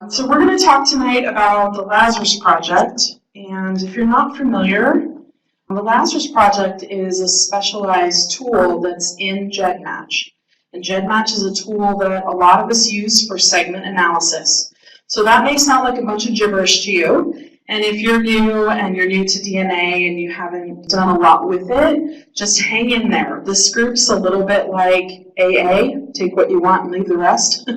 So we're going to talk tonight about the Lazarus Project, and if you're not familiar, the Lazarus Project is a specialized tool that's in Gedmatch. And Gedmatch is a tool that a lot of us use for segment analysis. So that may sound like a bunch of gibberish to you, and if you're new and you're new to DNA and you haven't done a lot with it, just hang in there. This group's a little bit like AA, take what you want and leave the rest.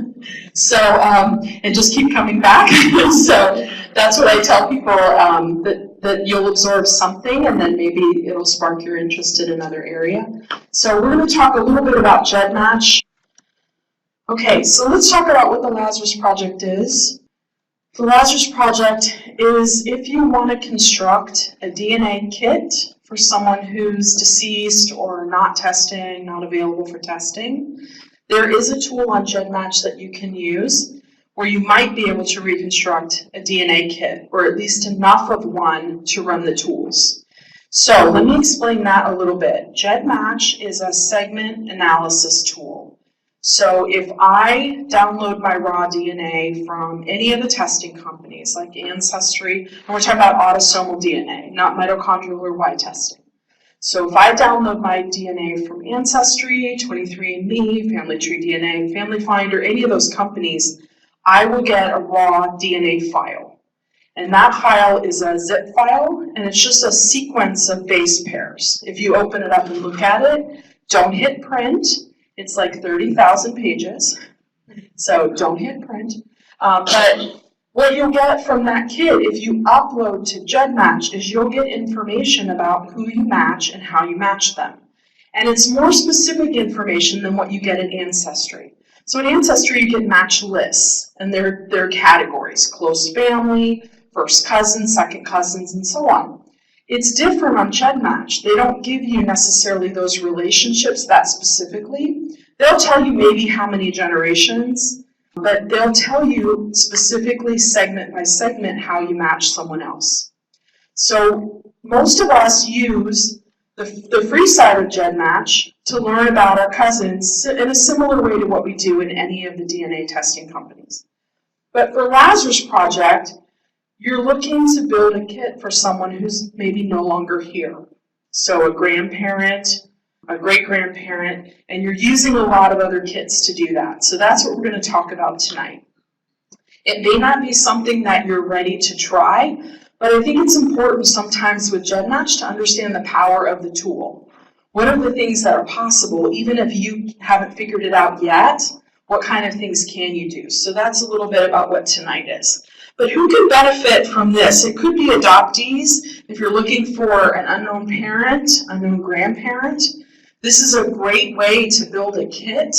So, and just keep coming back. So that's what I tell people, that you'll absorb something and then maybe it'll spark your interest in another area. So we're going to talk a little bit about Gedmatch. Okay, so let's talk about what the Lazarus Project is. The Lazarus Project is if you want to construct a DNA kit for someone who's deceased or not testing, not available for testing, there is a tool on Gedmatch that you can use where you might be able to reconstruct a DNA kit, or at least enough of one to run the tools. So let me explain that a little bit. Gedmatch is a segment analysis tool. So if I download my raw DNA from any of the testing companies like Ancestry, and we're talking about autosomal DNA, not mitochondrial or Y testing. So if I download my DNA from Ancestry, 23andMe, Family Tree DNA, Family Finder, any of those companies, I will get a raw DNA file. And that file is a zip file, and it's just a sequence of base pairs. If you open it up and look at it, don't hit print. It's like 30,000 pages, so don't hit print. But what you'll get from that kit, if you upload to Gedmatch, is you'll get information about who you match and how you match them. And it's more specific information than what you get in Ancestry. So in Ancestry, you get match lists, and they're categories: close family, first cousins, second cousins, and so on. It's different on Gedmatch. They don't give you necessarily those relationships that specifically. They'll tell you maybe how many generations, but they'll tell you specifically segment by segment how you match someone else. So most of us use the free side of Gedmatch to learn about our cousins in a similar way to what we do in any of the DNA testing companies. But for Lazarus Project, you're looking to build a kit for someone who's maybe no longer here. So a grandparent, a great-grandparent, and you're using a lot of other kits to do that. So that's what we're going to talk about tonight. It may not be something that you're ready to try, but I think it's important sometimes with Gedmatch to understand the power of the tool. What are the things that are possible, even if you haven't figured it out yet? What kind of things can you do? So that's a little bit about what tonight is. But who could benefit from this? It could be adoptees. If you're looking for an unknown parent, unknown grandparent, this is a great way to build a kit.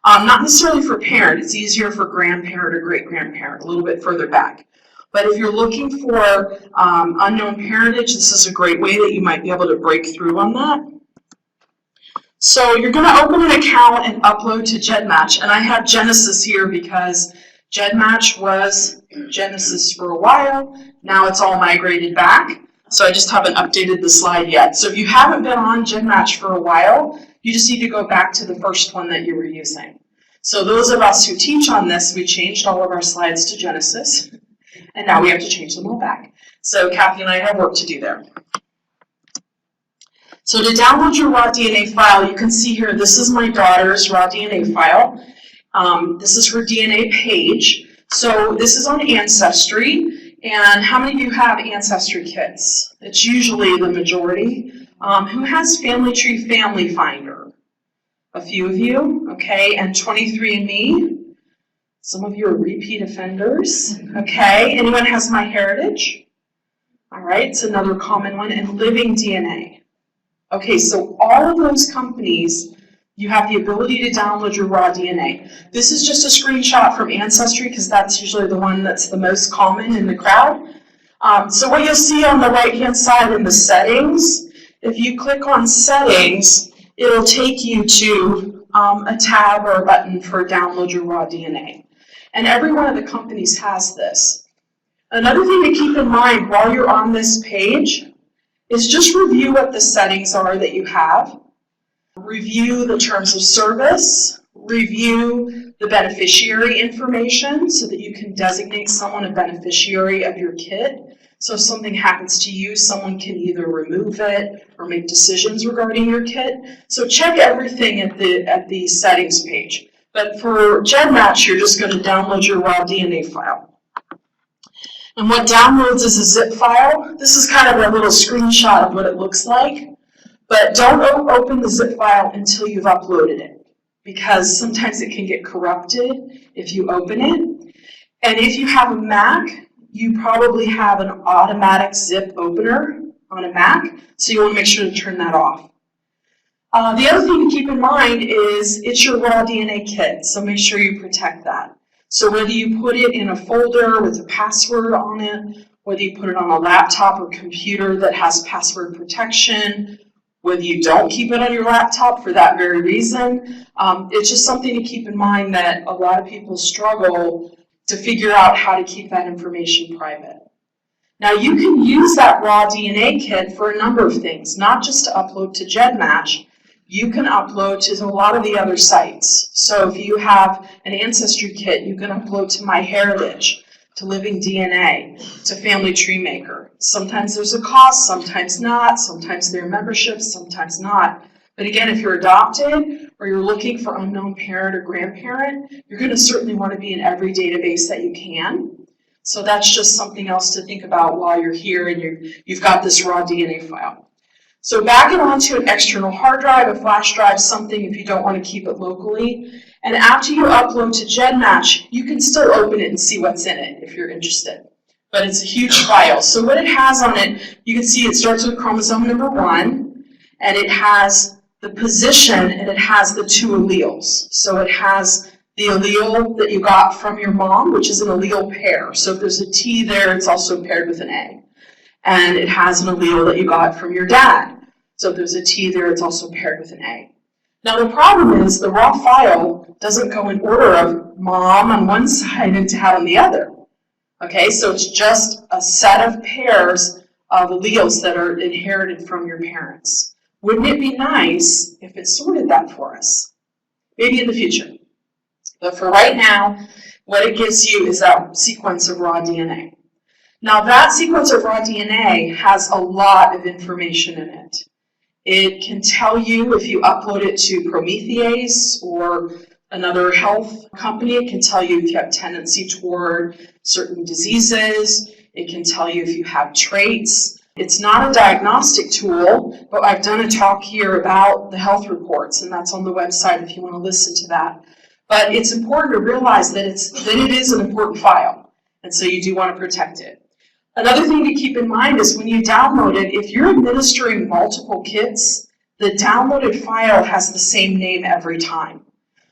Not necessarily for parent, it's easier for grandparent or great-grandparent, a little bit further back. But if you're looking for unknown parentage, this is a great way that you might be able to break through on that. So you're going to open an account and upload to Gedmatch, and I have Genesis here because Gedmatch was Genesis for a while. Now it's all migrated back, so I just haven't updated the slide yet. So if you haven't been on Gedmatch for a while, you just need to go back to the first one that you were using. So those of us who teach on this, we changed all of our slides to Genesis, and now we have to change them all back. So Kathy and I have work to do there. So to download your raw DNA file, you can see here, this is my daughter's raw DNA file. This is her DNA page. So this is on Ancestry. And how many of you have Ancestry kits? It's usually the majority. Who has Family Tree Family Finder? A few of you, okay. And 23andMe? Some of you are repeat offenders, okay. Anyone has MyHeritage? All right, it's another common one. And Living DNA. Okay, so all of those companies, you have the ability to download your raw DNA. This is just a screenshot from Ancestry because that's usually the one that's the most common in the crowd. So what you'll see on the right-hand side in the settings, if you click on settings, it'll take you to a tab or a button for download your raw DNA. And every one of the companies has this. Another thing to keep in mind while you're on this page is just review what the settings are that you have. Review the terms of service, review the beneficiary information so that you can designate someone a beneficiary of your kit. So if something happens to you, someone can either remove it or make decisions regarding your kit. So check everything at the settings page. But for Gedmatch, you're just going to download your raw DNA file. And what downloads is a zip file. This is kind of a little screenshot of what it looks like. But don't open the zip file until you've uploaded it, because sometimes it can get corrupted if you open it. And if you have a Mac, you probably have an automatic zip opener on a Mac, so you want to make sure to turn that off. The other thing to keep in mind is it's your raw DNA kit, so make sure you protect that. So whether you put it in a folder with a password on it, whether you put it on a laptop or computer that has password protection, whether you don't keep it on your laptop for that very reason, it's just something to keep in mind that a lot of people struggle to figure out how to keep that information private. Now you can use that raw DNA kit for a number of things, not just to upload to Gedmatch. You can upload to a lot of the other sites. So if you have an ancestry kit, you can upload to MyHeritage, to Living DNA, to Family Tree Maker. Sometimes there's a cost, sometimes not, sometimes there are memberships, sometimes not. But again, if you're adopted or you're looking for unknown parent or grandparent, you're going to certainly want to be in every database that you can. So that's just something else to think about while you're here and you've got this raw DNA file. So back it onto an external hard drive, a flash drive, something if you don't want to keep it locally. And after you upload to Gedmatch, you can still open it and see what's in it if you're interested. But it's a huge file. So what it has on it, you can see it starts with chromosome number 1, and it has the position, and it has the 2 alleles. So it has the allele that you got from your mom, which is an allele pair. So if there's a T there, it's also paired with an A. And it has an allele that you got from your dad. So if there's a T there, it's also paired with an A. Now the problem is the raw file doesn't go in order of mom on one side and dad on the other. Okay, so it's just a set of pairs of alleles that are inherited from your parents. Wouldn't it be nice if it sorted that for us? Maybe in the future. But for right now, what it gives you is that sequence of raw DNA. Now that sequence of raw DNA has a lot of information in it. It can tell you if you upload it to Prometheus or another health company. It can tell you if you have tendency toward certain diseases. It can tell you if you have traits. It's not a diagnostic tool, but I've done a talk here about the health reports, and that's on the website if you want to listen to that. But it's important to realize that it is an important file, and so you do want to protect it. Another thing to keep in mind is when you download it, if you're administering multiple kits, the downloaded file has the same name every time.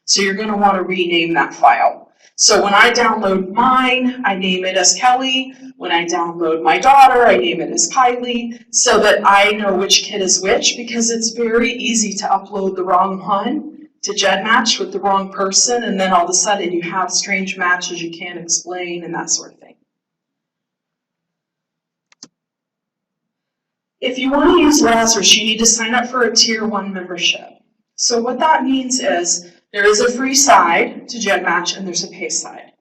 So you're going to want to rename that file. So when I download mine, I name it as Kelly. When I download my daughter, I name it as Kylie, so that I know which kit is which, because it's very easy to upload the wrong one to Gedmatch with the wrong person, and then all of a sudden you have strange matches you can't explain and that sort of thing. If you want to use Lazarus, you need to sign up for a Tier 1 membership. So what that means is there is a free side to Gedmatch and there's a pay side.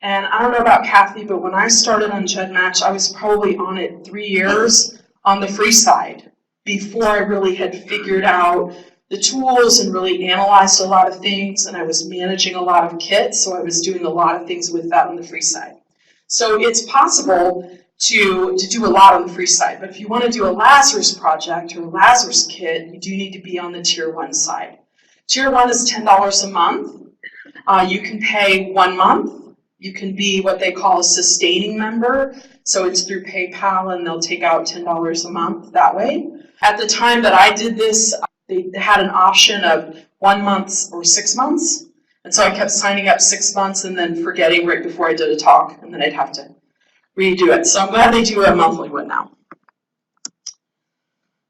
And I don't know about Kathy, but when I started on Gedmatch, I was probably on it 3 years on the free side before I really had figured out the tools and really analyzed a lot of things, and I was managing a lot of kits, so I was doing a lot of things with that on the free side. So it's possible to do a lot on the free side, but if you want to do a Lazarus project or a Lazarus kit, you do need to be on the Tier 1 side. Tier 1 is $10 a month. You can pay 1 month. You can be what they call a sustaining member, so it's through PayPal and they'll take out $10 a month that way. At the time that I did this, they had an option of 1 month or 6 months, and so I kept signing up 6 months and then forgetting right before I did a talk, and then I'd have to redo it. So I'm glad they do a monthly one now.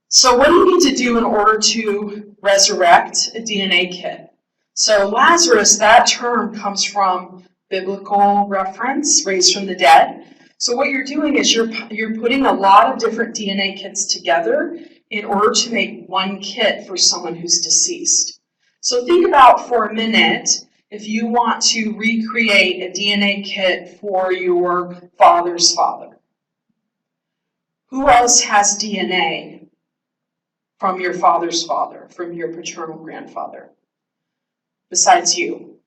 So what do you need to do in order to resurrect a DNA kit? So Lazarus, that term comes from biblical reference, raised from the dead. So what you're doing is you're putting a lot of different DNA kits together in order to make one kit for someone who's deceased. So think about for a minute, if you want to recreate a DNA kit for your father's father? Who else has DNA from your father's father, from your paternal grandfather, besides you?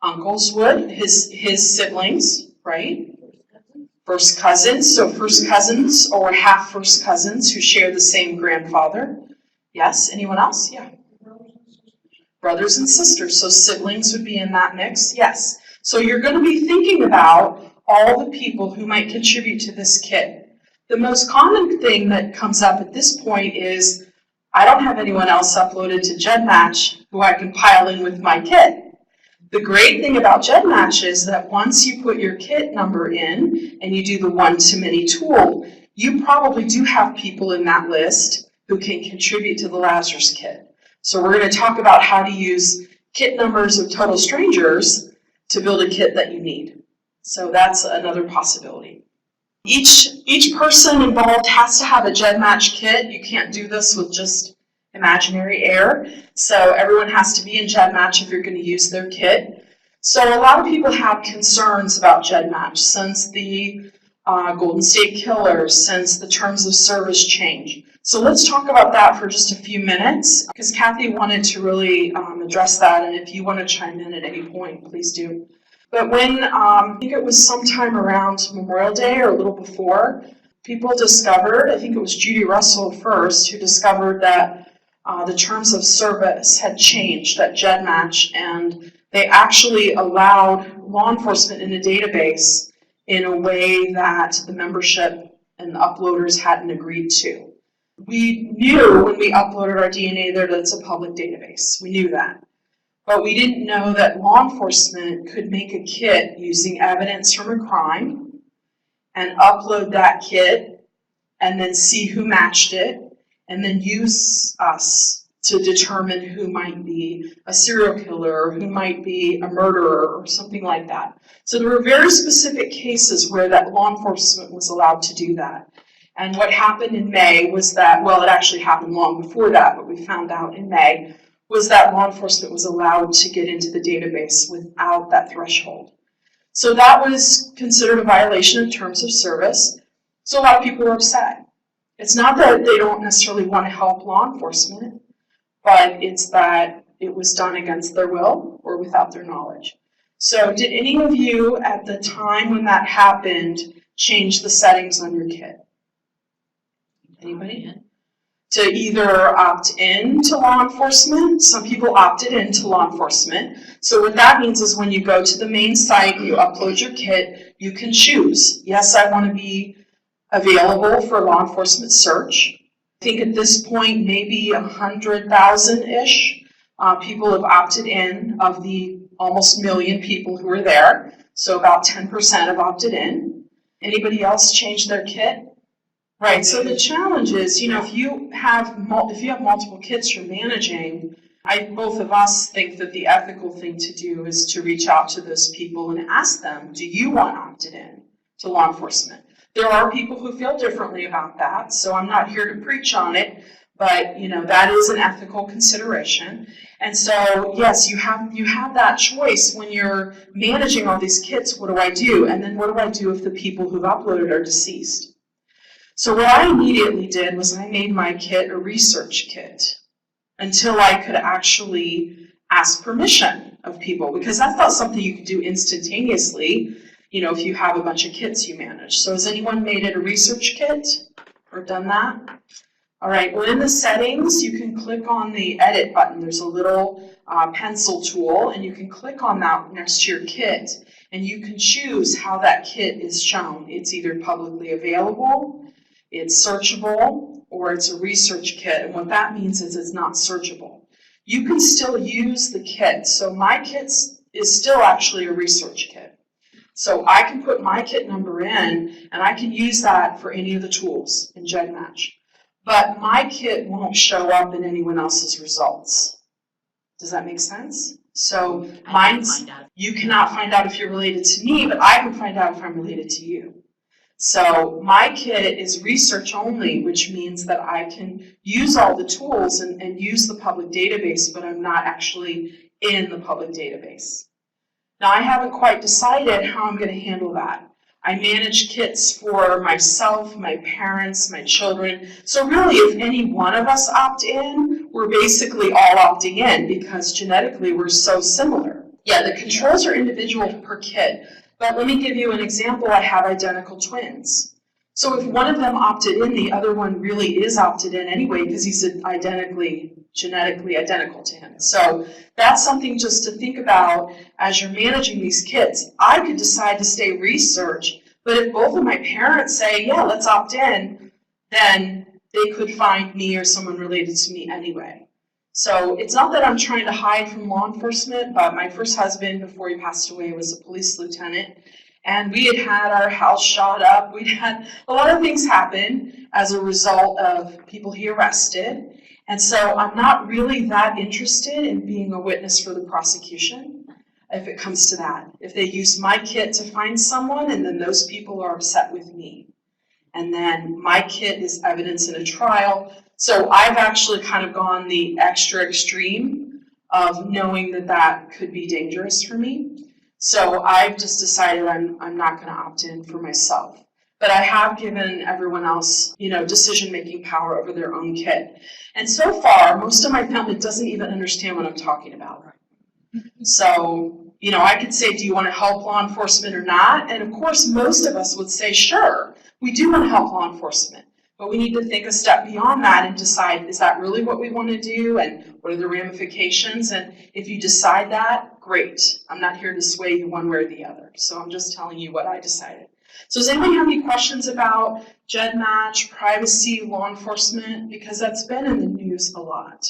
Uncles would, his siblings, right? First cousins, so first cousins or half first cousins who share the same grandfather. Yes, anyone else? Yeah. Brothers and sisters, so siblings would be in that mix, yes. So you're going to be thinking about all the people who might contribute to this kit. The most common thing that comes up at this point is, I don't have anyone else uploaded to Gedmatch who I can pile in with my kit. The great thing about Gedmatch is that once you put your kit number in and you do the one-to-many tool, you probably do have people in that list who can contribute to the Lazarus kit. So we're going to talk about how to use kit numbers of total strangers to build a kit that you need. So that's another possibility. Each person involved has to have a Gedmatch kit. You can't do this with just imaginary air. So everyone has to be in Gedmatch if you're going to use their kit. So a lot of people have concerns about Gedmatch since the Golden State Killers, since the terms of service change. So let's talk about that for just a few minutes, because Kathy wanted to really address that, and if you want to chime in at any point, please do. But when, I think it was sometime around Memorial Day or a little before, people discovered, I think it was Judy Russell first, who discovered that the terms of service had changed at Gedmatch, and they actually allowed law enforcement in a database in a way that the membership and the uploaders hadn't agreed to. We knew when we uploaded our DNA there that it's a public database. We knew that. But we didn't know that law enforcement could make a kit using evidence from a crime and upload that kit and then see who matched it and then use us to determine who might be a serial killer or who might be a murderer or something like that. So there were very specific cases where that law enforcement was allowed to do that. And what happened in May was that, well, it actually happened long before that, but we found out in May, was that law enforcement was allowed to get into the database without that threshold. So that was considered a violation of terms of service. So a lot of people were upset. It's not that they don't necessarily want to help law enforcement, but it's that it was done against their will or without their knowledge. So did any of you at the time when that happened change the settings on your kit? Anybody? To either opt in to law enforcement. Some people opted into law enforcement. So what that means is when you go to the main site, you upload your kit, you can choose. Yes, I want to be available for law enforcement search. I think at this point, maybe 100,000-ish people have opted in of the almost million people who are there. So about 10% have opted in. Anybody else change their kit? Right, so the challenge is, if you have multiple kits you're managing, both of us think that the ethical thing to do is to reach out to those people and ask them, do you want opted in to law enforcement? There are people who feel differently about that, so I'm not here to preach on it, but that is an ethical consideration. And so, yes, you have that choice when you're managing all these kits. What do I do? And then what do I do if the people who've uploaded are deceased? So what I immediately did was I made my kit a research kit until I could actually ask permission of people, because that's not something you could do instantaneously, if you have a bunch of kits you manage. So has anyone made it a research kit or done that? All right, well, in the settings, you can click on the edit button. There's a little pencil tool, and you can click on that next to your kit, and you can choose how that kit is shown. It's either publicly available, it's searchable, or it's a research kit, and what that means is it's not searchable. You can still use the kit, so my kit is still actually a research kit. So I can put my kit number in, and I can use that for any of the tools in Gedmatch. But my kit won't show up in anyone else's results. Does that make sense? So you cannot find out if you're related to me, but I can find out if I'm related to you. So my kit is research only, which means that I can use all the tools and use the public database, but I'm not actually in the public database. Now, I haven't quite decided how I'm going to handle that. I manage kits for myself, my parents, my children. So really, if any one of us opt in, we're basically all opting in because genetically we're so similar. Yeah, the controls are individual per kit, but let me give you an example. I have identical twins. So if one of them opted in, the other one really is opted in anyway because he's genetically identical to him. So that's something just to think about as you're managing these kits. I could decide to stay research, but if both of my parents say, yeah, let's opt in, then they could find me or someone related to me anyway. So it's not that I'm trying to hide from law enforcement, but my first husband, before he passed away, was a police lieutenant. And we had our house shot up. We'd had a lot of things happen as a result of people he arrested. And so I'm not really that interested in being a witness for the prosecution if it comes to that. If they use my kit to find someone and then those people are upset with me. And then my kit is evidence in a trial. So I've actually kind of gone the extra extreme of knowing that that could be dangerous for me. So I've just decided I'm not going to opt in for myself. But I have given everyone else, decision-making power over their own kit. And so far, most of my family doesn't even understand what I'm talking about. So, I could say, do you want to help law enforcement or not? And of course, most of us would say, sure, we do want to help law enforcement. But we need to think a step beyond that and decide, is that really what we want to do? And what are the ramifications? And if you decide that, great. I'm not here to sway you one way or the other. So I'm just telling you what I decided. So does anybody have any questions about Gedmatch, privacy, law enforcement? Because that's been in the news a lot.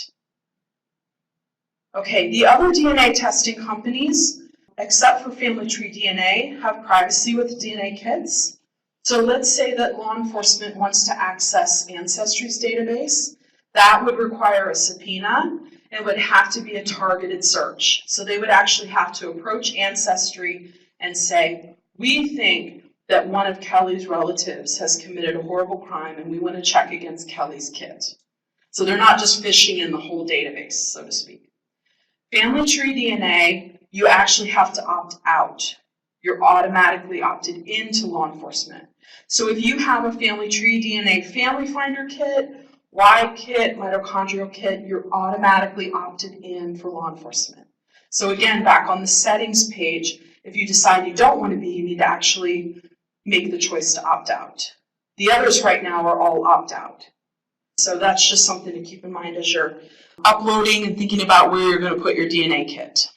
Okay, the other DNA testing companies, except for Family Tree DNA, have privacy with DNA kits. So let's say that law enforcement wants to access Ancestry's database. That would require a subpoena and would have to be a targeted search. So they would actually have to approach Ancestry and say, we think that one of Kelli's relatives has committed a horrible crime and we want to check against Kelli's kit. So they're not just fishing in the whole database, so to speak. Family Tree DNA, you actually have to opt out. You're automatically opted into law enforcement. So if you have a Family Tree DNA Family Finder kit, Y kit, mitochondrial kit, you're automatically opted in for law enforcement. So again, back on the settings page, if you decide you don't want to be, you need to actually make the choice to opt out. The others right now are all opt out. So that's just something to keep in mind as you're uploading and thinking about where you're going to put your DNA kit.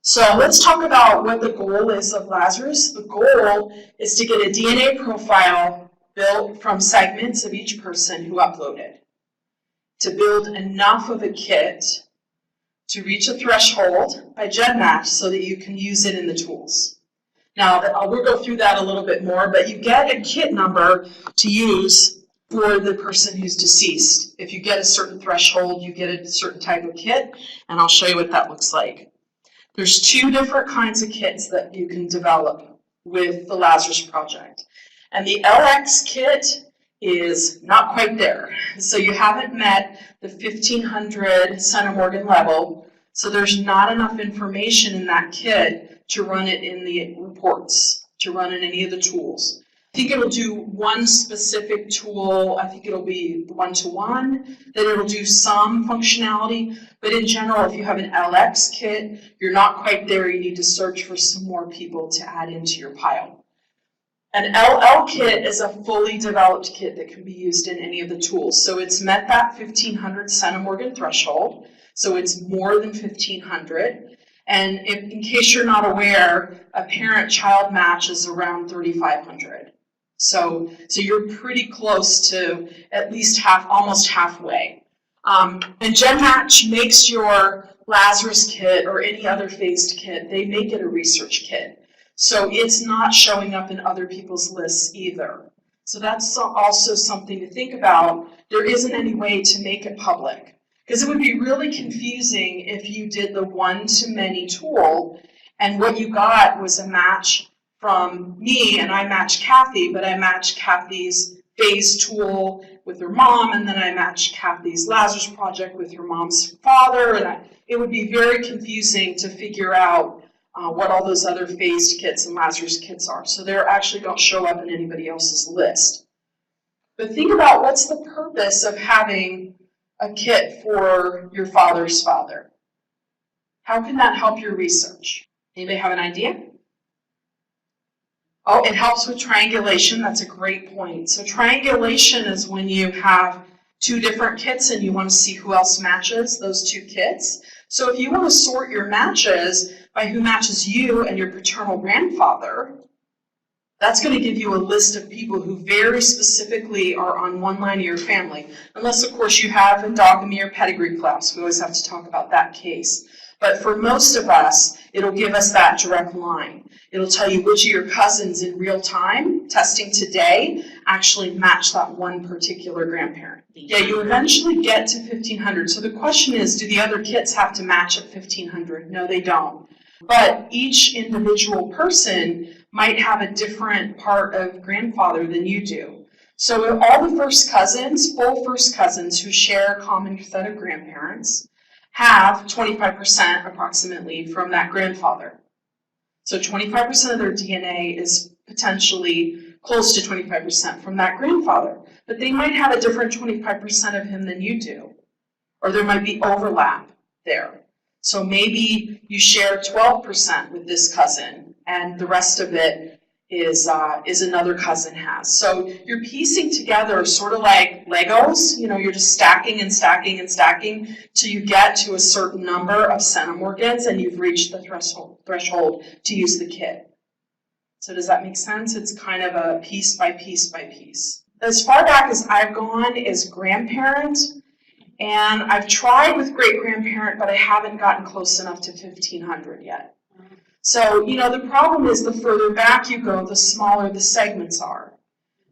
So let's talk about what the goal is of Lazarus. The goal is to get a DNA profile built from segments of each person who uploaded, to build enough of a kit to reach a threshold by Gedmatch so that you can use it in the tools. Now, we'll go through that a little bit more, but you get a kit number to use for the person who's deceased. If you get a certain threshold, you get a certain type of kit, and I'll show you what that looks like. There's two different kinds of kits that you can develop with the Lazarus Project. And the LX kit is not quite there. So you haven't met the 1500 centimorgan level, so there's not enough information in that kit to run it in the reports, to run in any of the tools. I think it'll do one specific tool. I think it'll be one-to-one, then it'll do some functionality. But in general, if you have an LX kit, you're not quite there. You need to search for some more people to add into your pile. An LL kit is a fully developed kit that can be used in any of the tools. So it's met that 1500 centimorgan threshold. So it's more than 1500. And in case you're not aware, a parent-child match is around 3500. So you're pretty close to at least almost halfway. And Gedmatch makes your Lazarus kit or any other phased kit, they make it a research kit. So it's not showing up in other people's lists either. So that's also something to think about. There isn't any way to make it public, because it would be really confusing if you did the one-to-many tool and what you got was a match from me and I matched Kathy, but I matched Kathy's phase tool with her mom, and then I match Kathy's Lazarus Project with her mom's father, and it would be very confusing to figure out what all those other phased kits and Lazarus kits are. So they actually don't show up in anybody else's list. But think about what's the purpose of having a kit for your father's father. How can that help your research? Anybody have an idea? Oh, it helps with triangulation. That's a great point. So triangulation is when you have two different kits and you want to see who else matches those two kits. So if you want to sort your matches by who matches you and your paternal grandfather, that's going to give you a list of people who very specifically are on one line of your family. Unless, of course, you have endogamy or pedigree collapse. We always have to talk about that case. But for most of us, it'll give us that direct line. It'll tell you which of your cousins in real time, testing today, actually match that one particular grandparent. Yeah, you eventually get to 1,500. So the question is, do the other kits have to match at 1,500? No, they don't. But each individual person might have a different part of grandfather than you do. So all the first cousins, full first cousins who share a common set of grandparents, have 25% approximately from that grandfather. So 25% of their DNA is potentially close to 25% from that grandfather. But they might have a different 25% of him than you do. Or there might be overlap there. So maybe you share 12% with this cousin, and the rest of it is another cousin has. So you're piecing together sort of like Legos. You know, you're just stacking and stacking and stacking till you get to a certain number of centimorgans, and you've reached the threshold to use the kit. So does that make sense? It's kind of a piece by piece by piece. As far back as I've gone is grandparent. And I've tried with great-grandparent, but I haven't gotten close enough to 1,500 yet. So, you know, the problem is the further back you go, the smaller the segments are.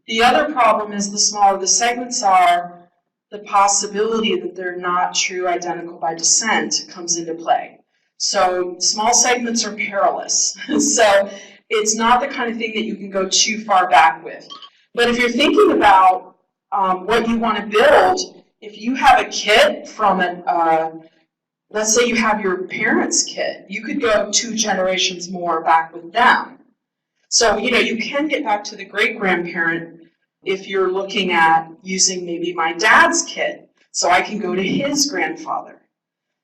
The other problem is the smaller the segments are, the possibility that they're not true identical by descent comes into play. So small segments are perilous. So it's not the kind of thing that you can go too far back with. But if you're thinking about what you want to build, if you have a kit from let's say you have your parents' kit, you could go 2 generations more back with them. So, you know, you can get back to the great-grandparent if you're looking at using maybe my dad's kit, so I can go to his grandfather.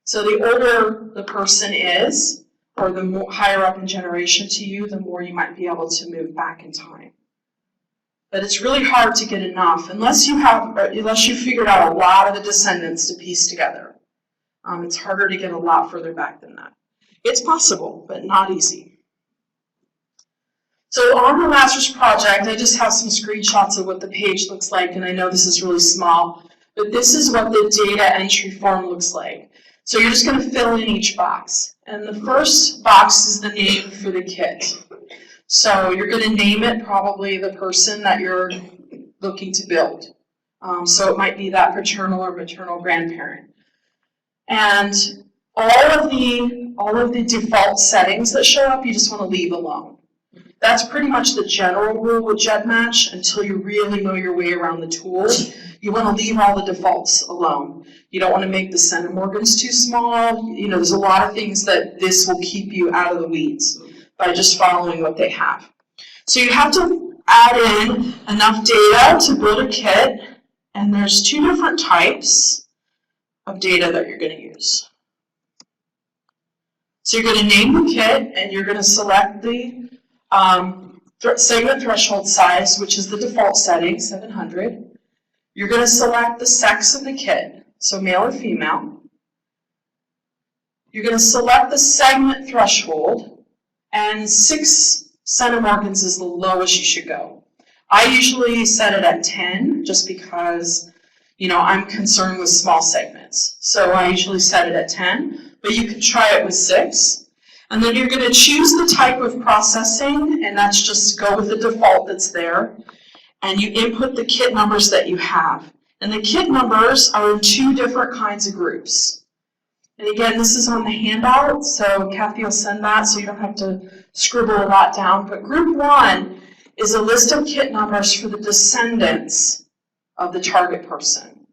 So the older the person is, or the more higher up in generation to you, the more you might be able to move back in time. But it's really hard to get enough unless you figured out a lot of the descendants to piece together. It's harder to get a lot further back than that. It's possible, but not easy. So on the Lazarus Project, I just have some screenshots of what the page looks like, and I know this is really small, but this is what the data entry form looks like. So you're just going to fill in each box. And the first box is the name for the kit. So you're going to name it probably the person that you're looking to build. So it might be that paternal or maternal grandparent. And all of the default settings that show up, you just want to leave alone. That's pretty much the general rule with Gedmatch until you really know your way around the tool. You want to leave all the defaults alone. You don't want to make the centimorgans too small. You know, there's a lot of things that this will keep you out of the weeds by just following what they have. So you have to add in enough data to build a kit, and there's 2 different types of data that you're going to use. So you're going to name the kit, and you're going to select the segment threshold size, which is the default setting, 700. You're going to select the sex of the kit, so male or female. You're going to select the segment threshold, and 6 centimorgans is the lowest you should go. I usually set it at 10, just because, you know, I'm concerned with small segments. So I usually set it at 10, but you can try it with 6. And then you're going to choose the type of processing, and that's just go with the default that's there. And you input the kit numbers that you have. And the kit numbers are in 2 different kinds of groups. And again, this is on the handout, so Kathy will send that so you don't have to scribble a lot down. But group 1 is a list of kit numbers for the descendants of the target person.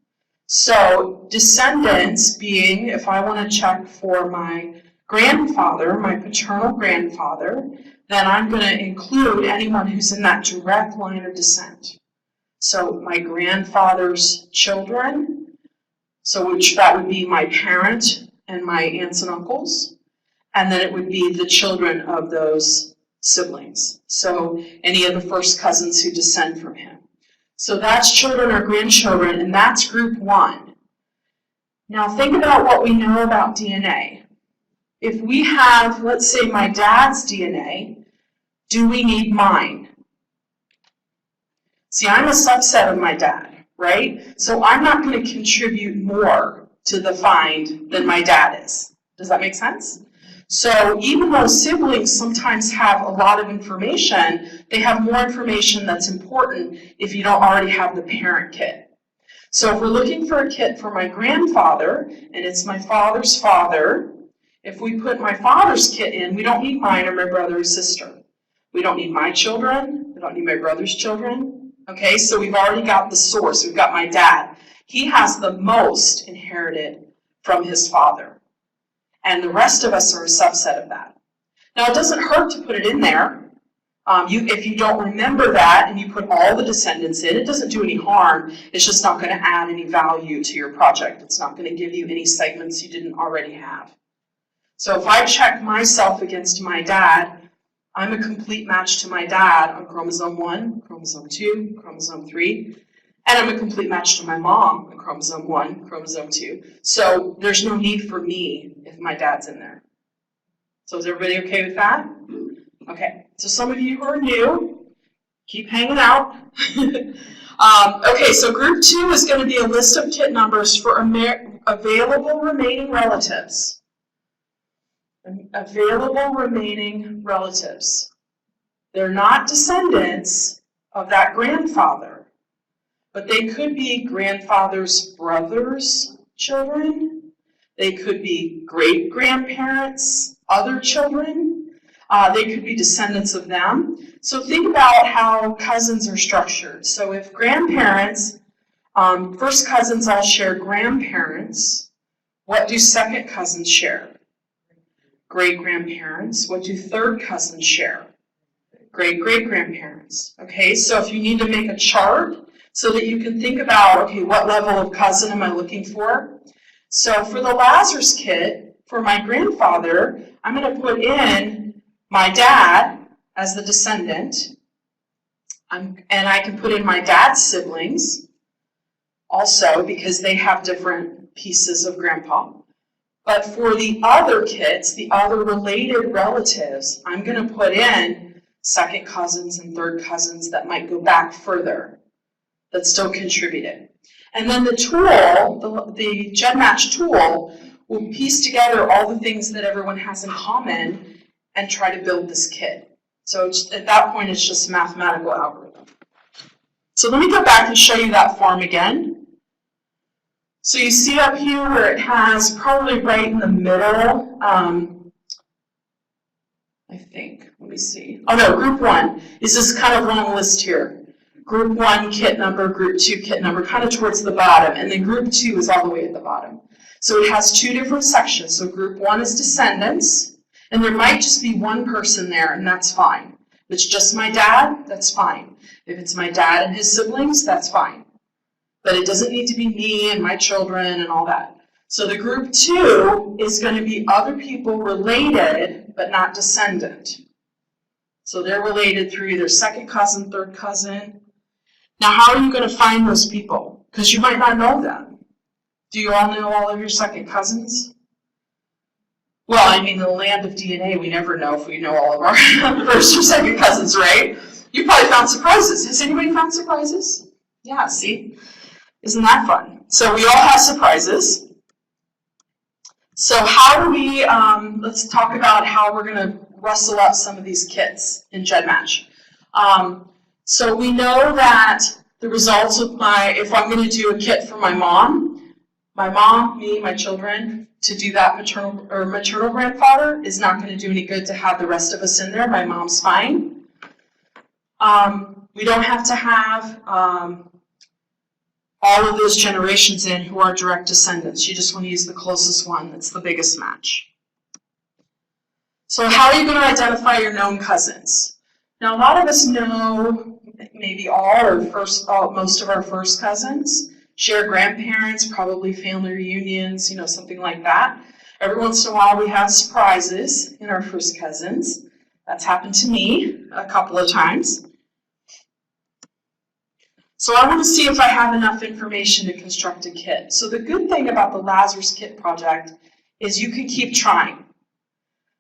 So descendants being, if I want to check for my grandfather, my paternal grandfather, then I'm going to include anyone who's in that direct line of descent. So my grandfather's children, so which that would be my parent and my aunts and uncles, and then it would be the children of those siblings. So any of the first cousins who descend from him. So that's children or grandchildren, and that's group 1. Now think about what we know about DNA. If we have, let's say, my dad's DNA, do we need mine? See, I'm a subset of my dad, right? So I'm not going to contribute more to the find than my dad is. Does that make sense? So even though siblings sometimes have a lot of information, they have more information that's important if you don't already have the parent kit. So if we're looking for a kit for my grandfather, and it's my father's father, if we put my father's kit in, we don't need mine or my brother or sister. We don't need my children. We don't need my brother's children. Okay, so we've already got the source. We've got my dad. He has the most inherited from his father. And the rest of us are a subset of that. Now, it doesn't hurt to put it in there. If you don't remember that and you put all the descendants in, it doesn't do any harm. It's just not going to add any value to your project. It's not going to give you any segments you didn't already have. So if I check myself against my dad, I'm a complete match to my dad on chromosome 1, chromosome 2, chromosome 3. And I'm a complete match to my mom on chromosome 1, chromosome 2. So there's no need for me if my dad's in there. So is everybody okay with that? Okay, so some of you who are new, keep hanging out. Okay, so group 2 is going to be a list of kit numbers for available remaining relatives. Available remaining relatives. They're not descendants of that grandfather, but they could be grandfather's brother's children. They could be great-grandparents, other children. They could be descendants of them. So think about how cousins are structured. So if grandparents, first cousins all share grandparents, what do second cousins share? Great-grandparents. What do third cousins share? Great-great-grandparents. Okay, so if you need to make a chart so that you can think about, okay, what level of cousin am I looking for? So for the Lazarus kit, for my grandfather, I'm going to put in my dad as the descendant, and I can put in my dad's siblings also because they have different pieces of grandpa. But for the other kits, the other related relatives, I'm going to put in second cousins and third cousins that might go back further, that still contributed. And then the tool, the Gedmatch tool, will piece together all the things that everyone has in common and try to build this kit. So at that point, it's just mathematical algorithm. So let me go back and show you that form again. So you see up here where it has probably right in the middle, I think, let me see. Oh no, group 1 is this kind of long list here. Group 1 kit number, group 2 kit number, kind of towards the bottom, and then group 2 is all the way at the bottom. So it has 2 different sections. So group 1 is descendants, and there might just be one person there, and that's fine. If it's just my dad, that's fine. If it's my dad and his siblings, that's fine. But it doesn't need to be me and my children and all that. So the group 2 is going to be other people related, but not descendant. So they're related through either second cousin, third cousin. Now, how are you going to find those people? Because you might not know them. Do you all know all of your second cousins? Well, I mean, in the land of DNA, we never know if we know all of our first or second cousins, right? You probably found surprises. Has anybody found surprises? Yeah, see? Isn't that fun? So we all have surprises. So how do we, let's talk about how we're going to rustle up some of these kits in Gedmatch. So we know that the results of if I'm going to do a kit for my mom, me, my children, to do that maternal grandfather is not going to do any good to have the rest of us in there. My mom's fine. We don't have to have all of those generations in who are direct descendants. You just want to use the closest one that's the biggest match. So how are you going to identify your known cousins? Now, a lot of us know maybe all or most of our first cousins, share grandparents, probably family reunions, something like that. Every once in a while we have surprises in our first cousins. That's happened to me a couple of times. So I want to see if I have enough information to construct a kit. So the good thing about the Lazarus Kit Project is you can keep trying.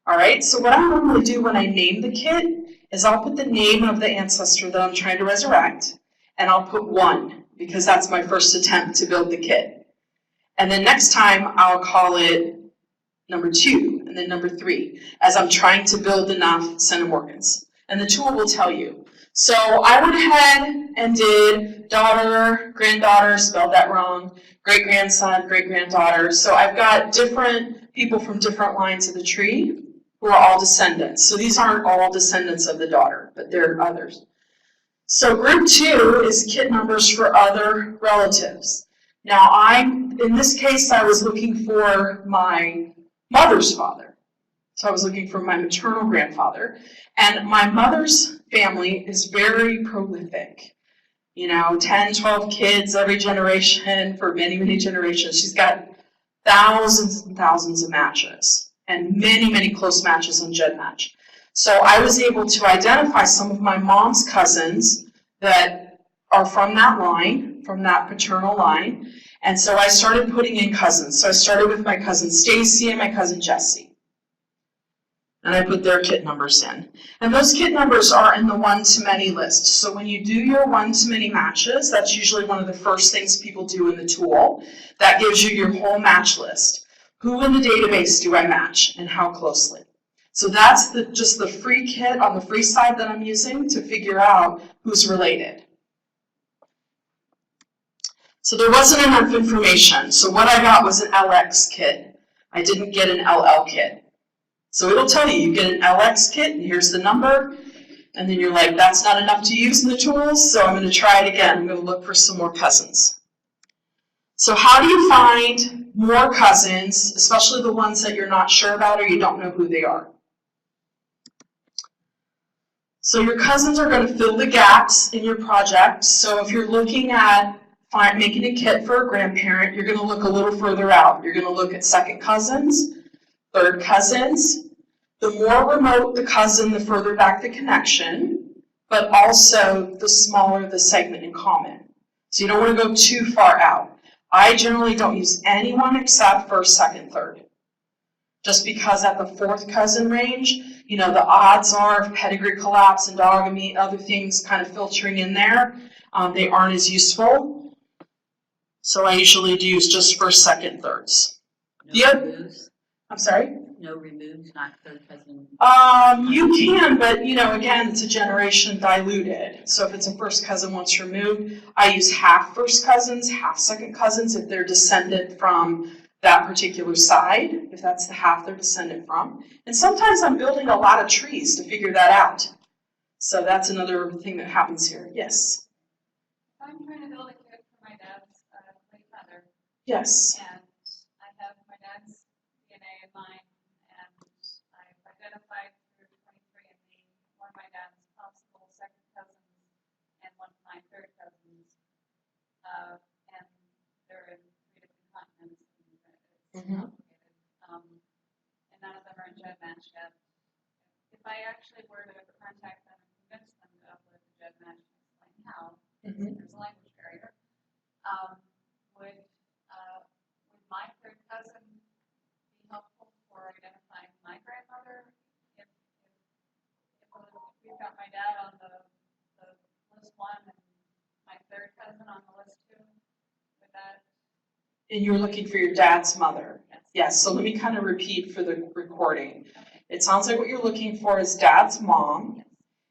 All right, so what I normally do when I name the kit is I'll put the name of the ancestor that I'm trying to resurrect, and I'll put 1, because that's my first attempt to build the kit. And then next time I'll call it number 2, and then number 3, as I'm trying to build enough centimorgans. And the tool will tell you. So I went ahead and did daughter, granddaughter, spelled that wrong, great-grandson, great-granddaughter. So I've got different people from different lines of the tree who are all descendants. So these aren't all descendants of the daughter, but there are others. So group 2 is kit numbers for other relatives. Now in this case, I was looking for my mother's father. So I was looking for my maternal grandfather. And my mother's family is very prolific. 10, 12 kids every generation for many, many generations. She's got thousands and thousands of matches and many, many close matches on GEDmatch. So I was able to identify some of my mom's cousins that are from that line, from that paternal line. And so I started putting in cousins. So I started with my cousin Stacy and my cousin Jessie. And I put their kit numbers in. And those kit numbers are in the one-to-many list. So when you do your one-to-many matches, that's usually one of the first things people do in the tool. That gives you your whole match list. Who in the database do I match and how closely? So that's just the free kit on the free side that I'm using to figure out who's related. So there wasn't enough information. So what I got was an LX kit. I didn't get an LL kit. So it'll tell you get an LX kit, and here's the number, and then you're like, that's not enough to use in the tools, so I'm going to try it again. I'm going to look for some more cousins. So how do you find more cousins, especially the ones that you're not sure about or you don't know who they are? So your cousins are going to fill the gaps in your project. So if you're looking at making a kit for a grandparent, you're going to look a little further out. You're going to look at second cousins, third cousins. The more remote the cousin, the further back the connection, but also the smaller the segment in common. So you don't want to go too far out. I generally don't use anyone except first, second, third. Just because at the fourth cousin range, the odds are of pedigree collapse, endogamy, other things kind of filtering in there, they aren't as useful. So I usually do use just first, second, thirds. No removes? I'm sorry? No removes, not third cousin? You can, but again, it's a generation diluted. So if it's a first cousin once removed, I use half first cousins, half second cousins if they're descended from that particular side, if that's the half they're descended from. And sometimes I'm building a lot of trees to figure that out. So that's another thing that happens here. Yes? I'm trying to build a kit for my dad's late mother. Yes. And I have my dad's DNA in mind, and I've identified through 23andMe one of my dad's possible second cousins and one of my third cousins. And they're in 3 different continents. It's complicated. And none of them are in GEDmatch yet. If I actually were to contact them and convince them to upload to GEDmatch and explain how, there's a language barrier, would my third cousin be helpful for identifying my grandmother? If we've got my dad on the list 1 and my third cousin on the list 2, would that? And you're looking for your dad's mother. Yes, so let me kind of repeat for the recording. It sounds like what you're looking for is dad's mom,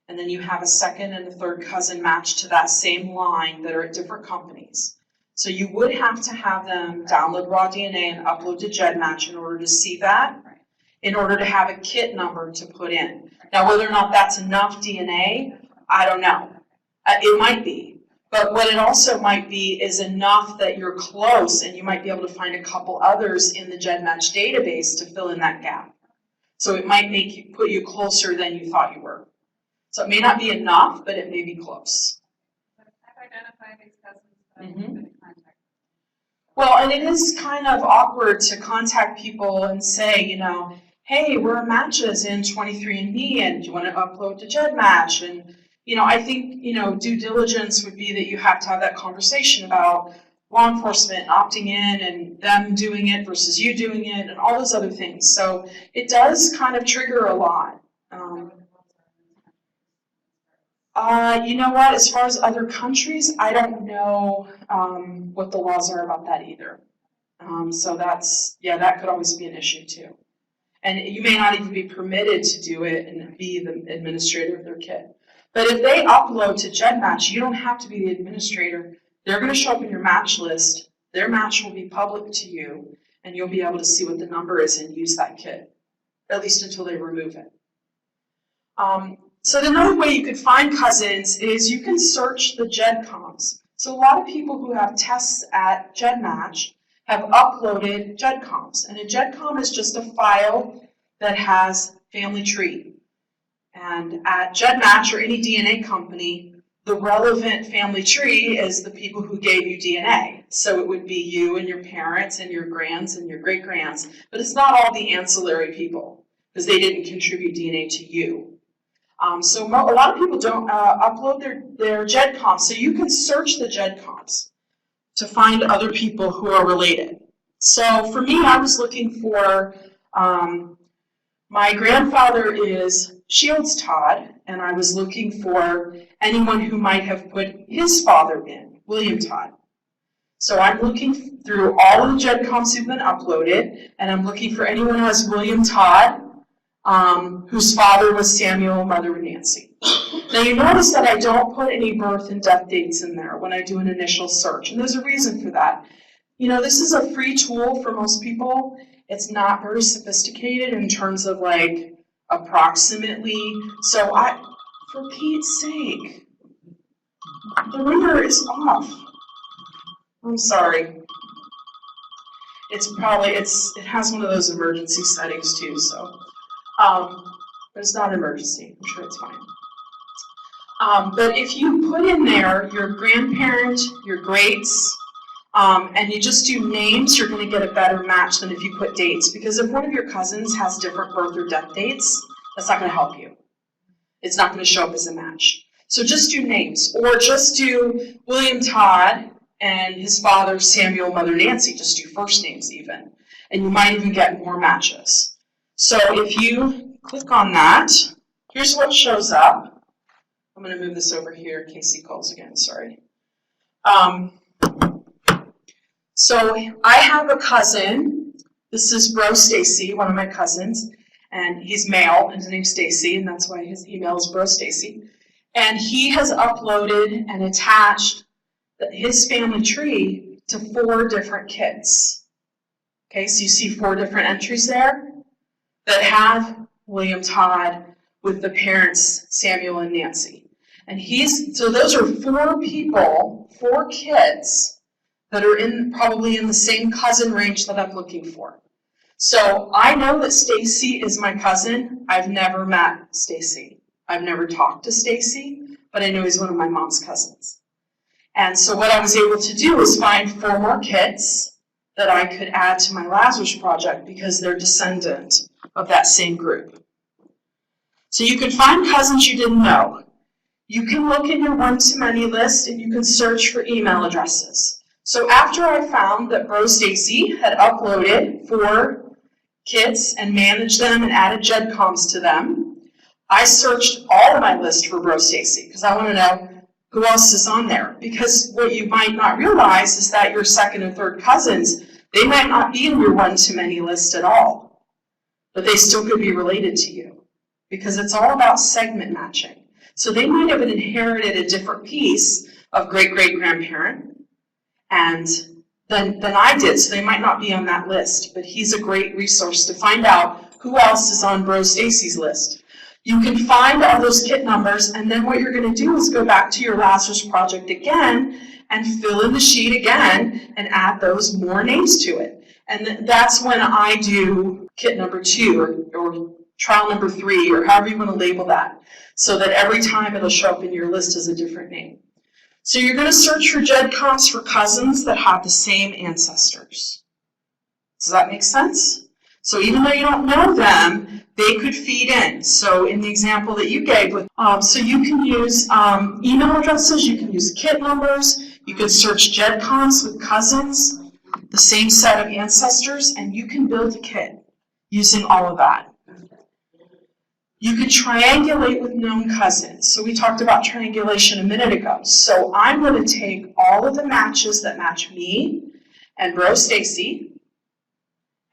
and then you have a second and a third cousin matched to that same line that are at different companies. So you would have to have them download raw DNA and upload to GEDmatch in order to see that, in order to have a kit number to put in. Now, whether or not that's enough DNA, I don't know. It might be. But what it also might be is enough that you're close and you might be able to find a couple others in the GEDmatch database to fill in that gap. So it might put you closer than you thought you were. So it may not be enough, but it may be close. I've identified these cousins, but I haven't been in contact. Well, and it is kind of awkward to contact people and say, you know, hey, we're matches in 23andMe, and do you want to upload to GEDmatch? And, you know, I think, you know, due diligence would be that you have to have that conversation about law enforcement opting in and them doing it versus you doing it and all those other things. So it does kind of trigger a lot. You know what, as far as other countries, I don't know what the laws are about that either. So that's, yeah, that could always be an issue too. And you may not even be permitted to do it and be the administrator of their kid. But if they upload to GEDmatch, you don't have to be the administrator. They're going to show up in your match list. Their match will be public to you, and you'll be able to see what the number is and use that kid, at least until they remove it. So another way you could find cousins is you can search the GEDCOMs. So a lot of people who have tests at GEDmatch have uploaded GEDCOMs. And a GEDCOM is just a file that has family tree. And at GEDmatch or any DNA company, the relevant family tree is the people who gave you DNA. So it would be you and your parents and your grands and your great-grands. But it's not all the ancillary people because they didn't contribute DNA to you. So a lot of people don't upload their GEDCOMs. So you can search the GEDCOMs to find other people who are related. So for me, I was looking for, my grandfather is Shields Todd, and I was looking for anyone who might have put his father in, William Todd. So I'm looking through all of the GEDCOMs who've been uploaded, and I'm looking for anyone who has William Todd, whose father was Samuel, mother was Nancy. Now you notice that I don't put any birth and death dates in there when I do an initial search, and there's a reason for that. You know, this is a free tool for most people. It's not very sophisticated in terms of like approximately. So for Pete's sake, the ringer is off. I'm sorry. It has one of those emergency settings too, so. But it's not an emergency. I'm sure it's fine. But if you put in there your grandparent, your greats, and you just do names, you're going to get a better match than if you put dates. Because if one of your cousins has different birth or death dates, that's not going to help you. It's not going to show up as a match. So just do names. Or just do William Todd and his father Samuel, mother Nancy. Just do first names even. And you might even get more matches. So if you click on that, here's what shows up. I'm going to move this over here in case he calls again, sorry. So I have a cousin. This is Bro Stacy, one of my cousins, and he's male, and his name's Stacy, and that's why his email is Bro Stacy. And he has uploaded and attached his family tree to 4 different kids. Okay, so you see 4 different entries there that have William Todd with the parents Samuel and Nancy. And so those are 4 people, 4 kids that are probably in the same cousin range that I'm looking for. So I know that Stacy is my cousin. I've never met Stacy. I've never talked to Stacy, but I know he's one of my mom's cousins. And so what I was able to do is find 4 more kids that I could add to my Lazarus Project because they're descendant of that same group. So you can find cousins you didn't know. You can look in your one-to-many list and you can search for email addresses. So after I found that Bro Stacy had uploaded 4 kids and managed them and added GEDCOMs to them, I searched all of my list for Bro Stacy because I want to know who else is on there. Because what you might not realize is that your second and third cousins, they might not be in your one-to-many list at all, but they still could be related to you because it's all about segment matching. So they might have inherited a different piece of great-great-grandparent and than I did, so they might not be on that list, but he's a great resource to find out who else is on Bro Stacy's list. You can find all those kit numbers, and then what you're going to do is go back to your Lazarus Project again and fill in the sheet again and add those more names to it. And that's when I do kit number 2 or trial number 3, or however you want to label that, so that every time it'll show up in your list as a different name. So you're going to search for GEDCOMs for cousins that have the same ancestors. Does that make sense? So even though you don't know them, they could feed in. So in the example that you gave, so you can use email addresses, you can use kit numbers, you can search GEDCOMs with cousins, the same set of ancestors, and you can build a kit using all of that. You could triangulate with known cousins. So we talked about triangulation a minute ago. So I'm going to take all of the matches that match me and Bro Stacy,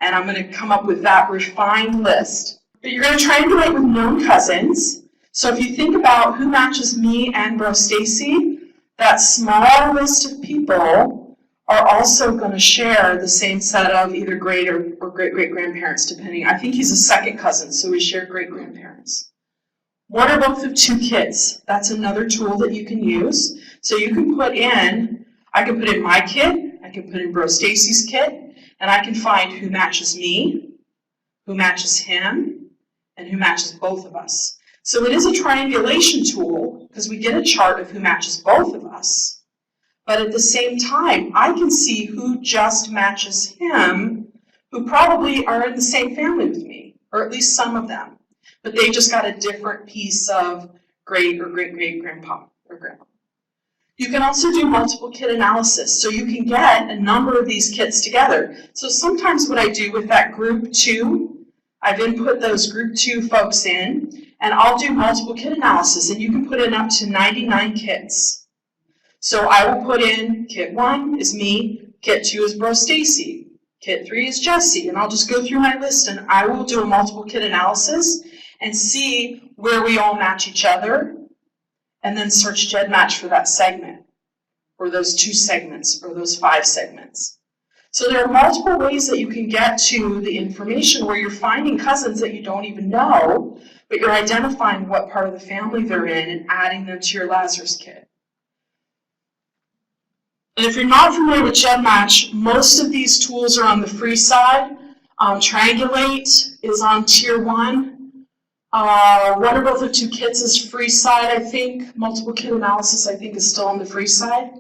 and I'm going to come up with that refined list. But you're going to triangulate with known cousins. So if you think about who matches me and Bro Stacy, that small list of people are also going to share the same set of either great or great-great-grandparents, depending. I think he's a second cousin, so we share great-grandparents. One or both of 2 kits, that's another tool that you can use. So you can put in, I can put in my kit, I can put in Bro Stacy's kit, and I can find who matches me, who matches him, and who matches both of us. So it is a triangulation tool, because we get a chart of who matches both of us. But at the same time, I can see who just matches him, who probably are in the same family with me, or at least some of them. But they just got a different piece of great or great-great-grandpa or grandma. You can also do multiple kit analysis, so you can get a number of these kits together. So sometimes what I do with that group 2, I've input those group 2 folks in, and I'll do multiple kit analysis, and you can put in up to 99 kits. So I will put in kit 1 is me, kit 2 is Bro Stacy, kit 3 is Jesse, and I'll just go through my list and I will do a multiple kit analysis and see where we all match each other, and then search GEDmatch for that segment, or those 2 segments, or those 5 segments. So there are multiple ways that you can get to the information where you're finding cousins that you don't even know, but you're identifying what part of the family they're in and adding them to your Lazarus kit. And if you're not familiar with GEDmatch, most of these tools are on the free side. Triangulate is on tier 1. One or both of 2 kits is free side, I think. Multiple kit analysis, I think, is still on the free side.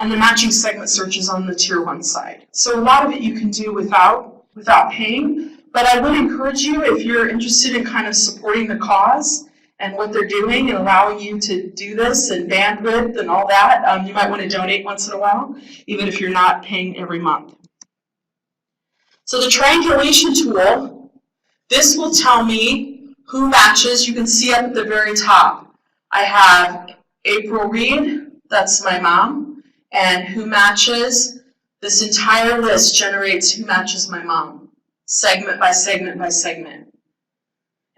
And the matching segment search is on the tier 1 side. So a lot of it you can do without paying. But I would encourage you, if you're interested in kind of supporting the cause and what they're doing and allowing you to do this and bandwidth and all that, you might want to donate once in a while, even if you're not paying every month. So the triangulation tool, this will tell me who matches. You can see up at the very top, I have April Reed, that's my mom, and who matches. This entire list generates who matches my mom, segment by segment by segment.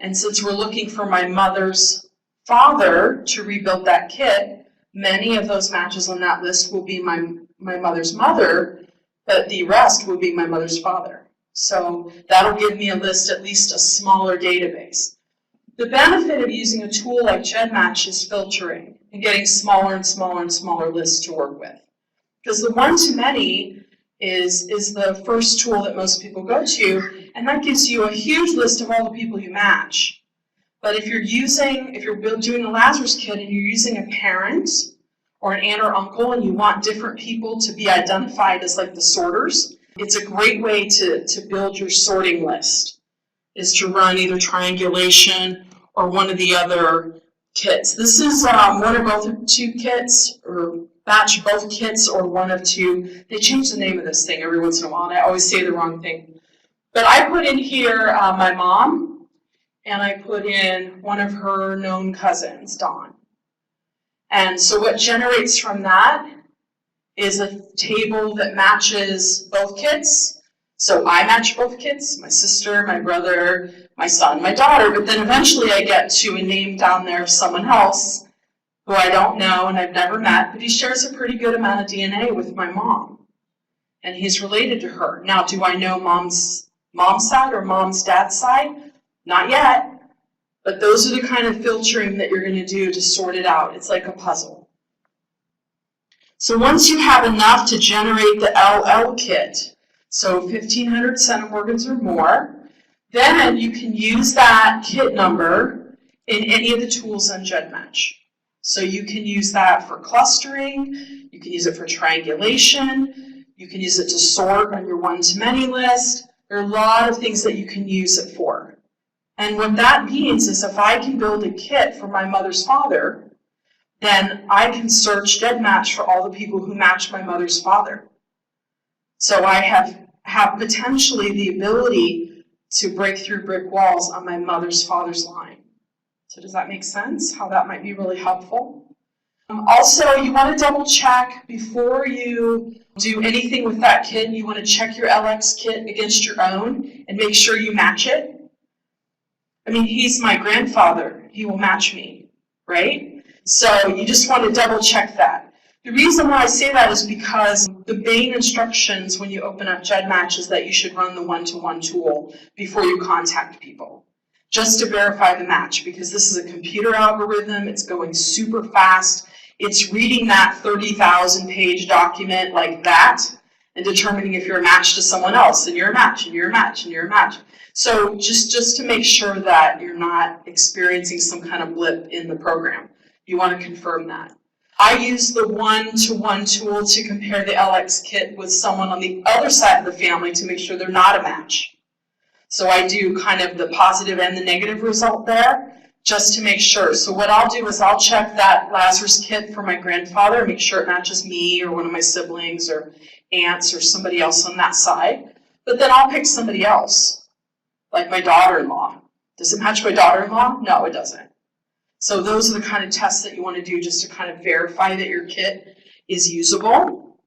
And since we're looking for my mother's father to rebuild that kit, many of those matches on that list will be my mother's mother, but the rest will be my mother's father. So that'll give me a list, at least a smaller database. The benefit of using a tool like GEDmatch is filtering and getting smaller and smaller and smaller lists to work with. Because the one-to-many is the first tool that most people go to, and that gives you a huge list of all the people you match. But if you're doing a Lazarus kit and you're using a parent or an aunt or uncle and you want different people to be identified as like the sorters, it's a great way to build your sorting list, is to run either triangulation or one of the other kits. This is one or both of 2 kits, or batch both kits, or one of 2. They change the name of this thing every once in a while, and I always say the wrong thing. But I put in here my mom, and I put in one of her known cousins, Dawn. And so what generates from that is a table that matches both kits. So I match both kits, my sister, my brother, my son, my daughter, but then eventually I get to a name down there of someone else who I don't know and I've never met, but he shares a pretty good amount of DNA with my mom, and he's related to her. Now, do I know mom's side or mom's dad's side? Not yet, But those are the kind of filtering that you're going to do to sort it out. It's like a puzzle. So once you have enough to generate the LL kit, so 1,500 centimorgans or more, then you can use that kit number in any of the tools on GEDmatch. So you can use that for clustering, you can use it for triangulation, you can use it to sort on your one-to-many list. There are a lot of things that you can use it for. And what that means is if I can build a kit for my mother's father, then I can search GEDmatch for all the people who match my mother's father. So I have potentially the ability to break through brick walls on my mother's father's line. So does that make sense? How that might be really helpful? Also, you want to double check before you do anything with that kit. You want to check your LX kit against your own and make sure you match it. I mean, he's my grandfather. He will match me, right? So you just want to double check that. The reason why I say that is because the main instructions when you open up GEDmatch is that you should run the one-to-one tool before you contact people, just to verify the match, because this is a computer algorithm. It's going super fast. It's reading that 30,000 page document like that and determining if you're a match to someone else, and you're a match, and you're a match, and you're a match. So just to make sure that you're not experiencing some kind of blip in the program, you want to confirm that. I use the one-to-one tool to compare the LX kit with someone on the other side of the family to make sure they're not a match. So I do kind of the positive and the negative result there, just to make sure. So what I'll do is I'll check that Lazarus kit for my grandfather, make sure it matches me or one of my siblings or aunts or somebody else on that side. But then I'll pick somebody else, like my daughter-in-law. Does it match my daughter-in-law? No, it doesn't. So those are the kind of tests that you want to do just to kind of verify that your kit is usable.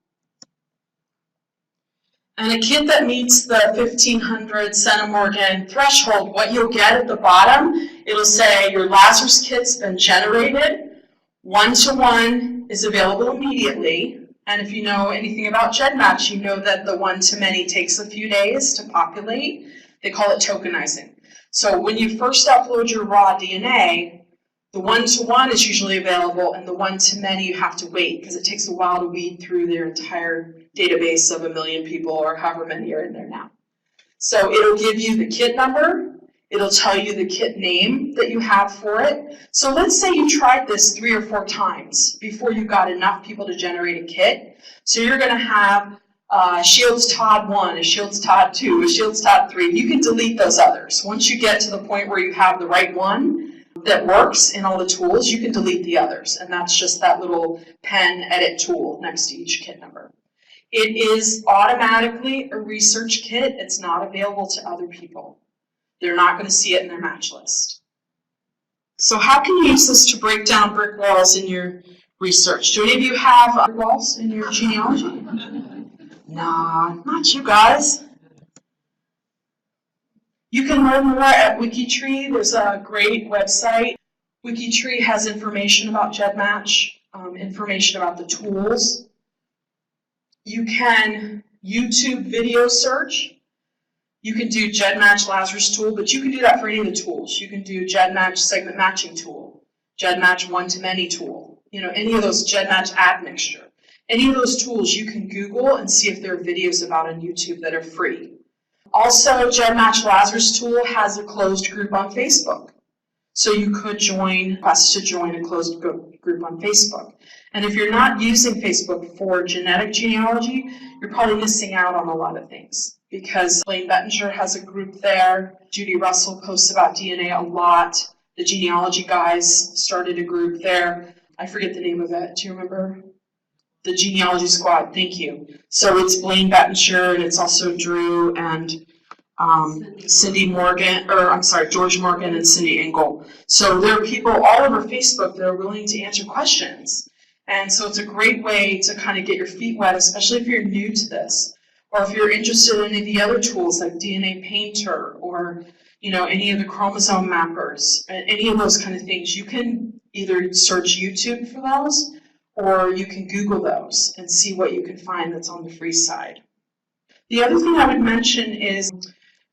And a kit that meets the 1,500 centimorgan threshold, what you'll get at the bottom, it'll say your Lazarus kit's been generated, one-to-one is available immediately, and if you know anything about GEDmatch, you know that the one-to-many takes a few days to populate. They call it tokenizing. So when you first upload your raw DNA, the one-to-one is usually available, and the one-to-many you have to wait because it takes a while to weed through their entire database of 1 million people or however many are in there now. So it'll give you the kit number. It'll tell you the kit name that you have for it. So let's say you tried this 3 or 4 times before you got enough people to generate a kit. So you're going to have Shields Todd 1, a Shields Todd 2, a Shields Todd 3. You can delete those others. Once you get to the point where you have the right one that works in all the tools, you can delete the others. And that's just that little pen edit tool next to each kit number. It is automatically a research kit. It's not available to other people. They're not going to see it in their match list. So how can you use this to break down brick walls in your research? Do any of you have brick walls in your genealogy? Nah, not you guys. You can learn more at WikiTree. There's a great website. WikiTree has information about GEDmatch, information about the tools. You can YouTube video search. You can do GEDmatch Lazarus tool, but you can do that for any of the tools. You can do GEDmatch segment matching tool, GEDmatch one-to-many tool, any of those GEDmatch admixture. Any of those tools you can Google and see if there are videos about on YouTube that are free. Also, GEDmatch Lazarus tool has a closed group on Facebook. So you could request to join a closed group on Facebook. And if you're not using Facebook for genetic genealogy, you're probably missing out on a lot of things. Because Blaine Bettinger has a group there. Judy Russell posts about DNA a lot. The genealogy guys started a group there. I forget the name of it. Do you remember? The Genealogy Squad, thank you. So it's Blaine Bettinger, and it's also Drew and George Morgan and Cindy Engel. So there are people all over Facebook that are willing to answer questions. And so it's a great way to kind of get your feet wet, especially if you're new to this. Or if you're interested in any of the other tools like DNA Painter or any of the chromosome mappers, any of those kind of things, you can either search YouTube for those, or you can Google those and see what you can find that's on the free side. The other thing I would mention is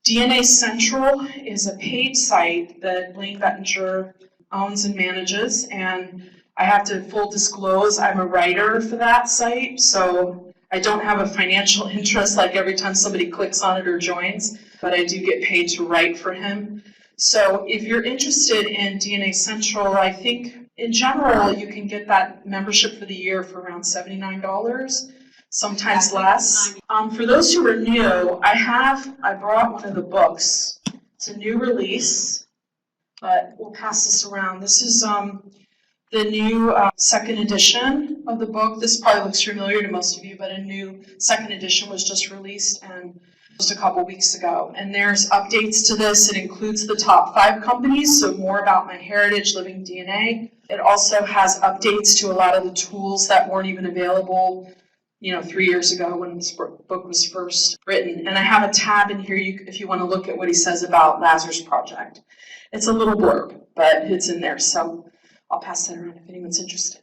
DNA Central is a paid site that Blaine Bettinger owns and manages, and I have to full disclose, I'm a writer for that site, so I don't have a financial interest like every time somebody clicks on it or joins, but I do get paid to write for him. So if you're interested in DNA Central, I think in general you can get that membership for the year for around $79, sometimes less. For those who are new, I brought one of the books. It's a new release, but we'll pass this around. This is the new second edition of the book. This probably looks familiar to most of you, but a new second edition was just released and just a couple weeks ago. And there's updates to this. It includes the top 5 companies, so more about my heritage, living DNA. It also has updates to a lot of the tools that weren't even available 3 years ago when this book was first written. And I have a tab in here if you want to look at what he says about Lazarus Project. It's a little blurb, but it's in there, so I'll pass that around if anyone's interested.